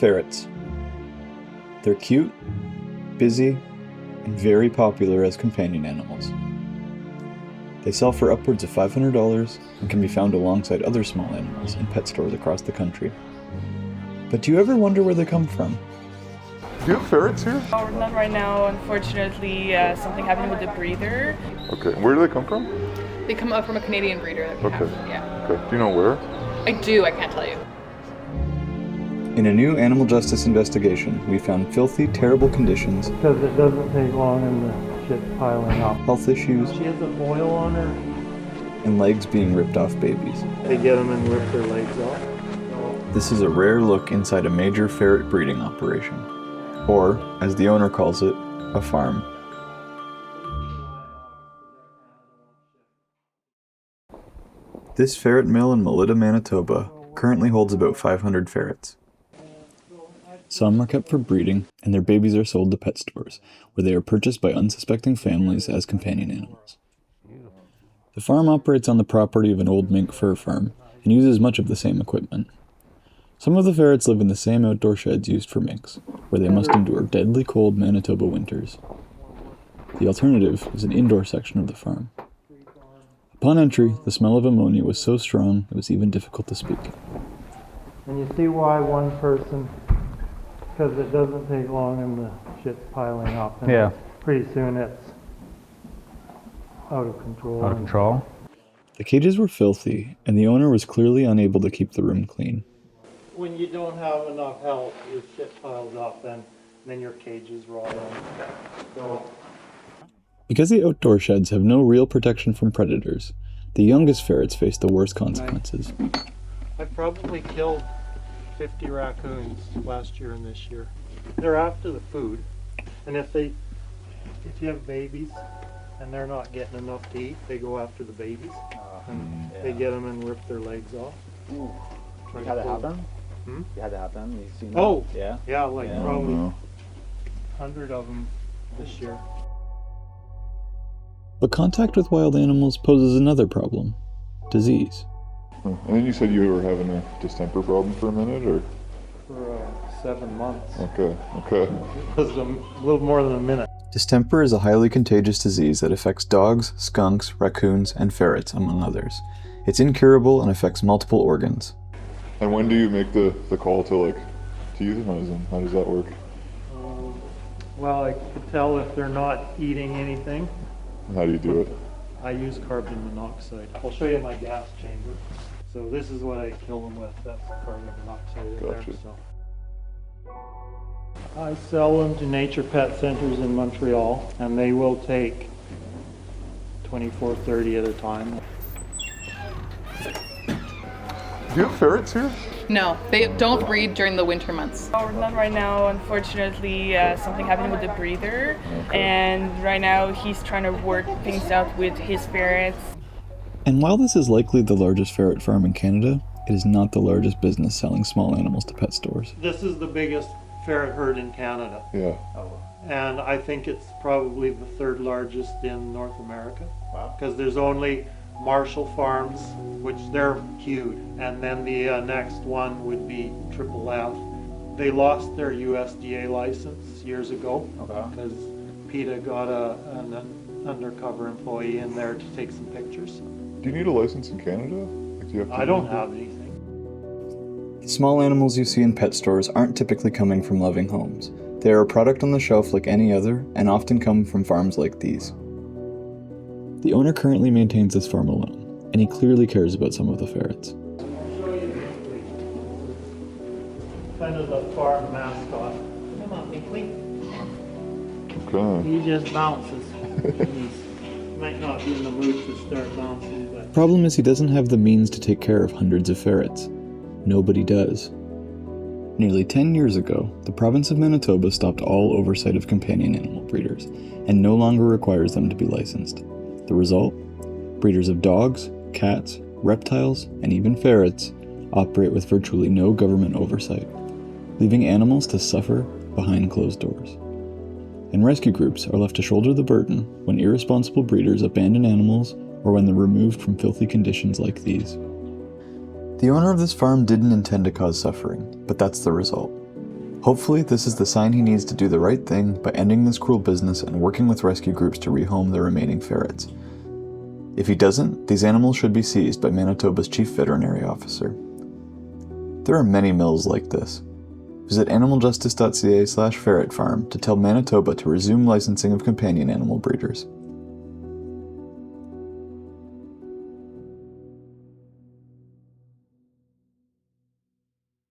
Ferrets. They're cute, busy, and very popular as companion animals. They sell for upwards of $500 and can be found alongside other small animals in pet stores across the country. But do you ever wonder where they come from? Do you have ferrets here? Oh, not right now, unfortunately. Something happened with the breeder. Okay, where do they come from? They come up from a Canadian breeder that we have. Yeah. Okay, do you know where? I do, I can't tell you. In a new animal justice investigation, we found filthy, terrible conditions, Because it doesn't take long and the shit's piling up. health issues, She has a boil on her. and legs being ripped off babies. They get them and rip their legs off. This is a rare look inside a major ferret breeding operation, or, as the owner calls it, a farm. This ferret mill in Melita, Manitoba currently holds about 500 ferrets. Some are kept for breeding, and their babies are sold to pet stores, where they are purchased by unsuspecting families as companion animals. The farm operates on the property of an old mink fur farm, and uses much of the same equipment. Some of the ferrets live in the same outdoor sheds used for minks, where they must endure deadly cold Manitoba winters. The alternative is an indoor section of the farm. Upon entry, the smell of ammonia was so strong it was even difficult to speak. And you see why one person, because it doesn't take long and the shit's piling up. And pretty soon it's out of control. Out of control? The cages were filthy, and the owner was clearly unable to keep the room clean. When you don't have enough help, your shit piles up and then your cages rot on. So Because the outdoor sheds have no real protection from predators, the youngest ferrets face the worst consequences. I've probably killed 50 raccoons last year and this year. They're after the food, and if you have babies and they're not getting enough to eat, they go after the babies, and they get them and rip their legs off. You had that happen? Hmm? You had that happen? You seen that? Oh, Yeah? yeah, like Yeah. probably No. 100 of them this year. But contact with wild animals poses another problem: disease. And then you said you were having a distemper problem for a minute, or? For 7 months. Okay. It was a little more than a minute. Distemper is a highly contagious disease that affects dogs, skunks, raccoons, and ferrets, among others. It's incurable and affects multiple organs. And when do you make the call to euthanize them? How does that work? Well, I could tell if they're not eating anything. And how do you do it? I use carbon monoxide. I'll show you my gas chamber. So this is what I kill them with. That's carbon monoxide in there. Gotcha. So I sell them to nature pet centers in Montreal, and they will take 24, 30 at a time. Do you have ferrets here? No, they don't breed during the winter months. Oh, not right now, unfortunately. Something happened with the breeder, and right now he's trying to work things out with his ferrets. And while this is likely the largest ferret farm in Canada, it is not the largest business selling small animals to pet stores. This is the biggest ferret herd in Canada, Yeah. and I think it's probably the third largest in North America. Wow. Because there's only Marshall Farms, which they're huge, and then the next one would be Triple F. They lost their USDA license years ago because PETA got an undercover employee in there to take some pictures. Do you need a license in Canada? Do you have to I don't have anything. The small animals you see in pet stores aren't typically coming from loving homes. They are a product on the shelf like any other, and often come from farms like these. The owner currently maintains this farm alone, and he clearly cares about some of the ferrets. I'll show you this, please. Kind of the farm mascot. Come on, Binkley. Okay. He just bounces. He might not be in the mood to start bouncing, but Problem is he doesn't have the means to take care of hundreds of ferrets. Nobody does. Nearly 10 years ago, the province of Manitoba stopped all oversight of companion animal breeders, and no longer requires them to be licensed. The result? Breeders of dogs, cats, reptiles, and even ferrets operate with virtually no government oversight, leaving animals to suffer behind closed doors. And rescue groups are left to shoulder the burden when irresponsible breeders abandon animals or when they're removed from filthy conditions like these. The owner of this farm didn't intend to cause suffering, but that's the result. Hopefully, this is the sign he needs to do the right thing by ending this cruel business and working with rescue groups to rehome the remaining ferrets. If he doesn't, these animals should be seized by Manitoba's Chief Veterinary Officer. There are many mills like this. Visit animaljustice.ca/ferret farm to tell Manitoba to resume licensing of companion animal breeders.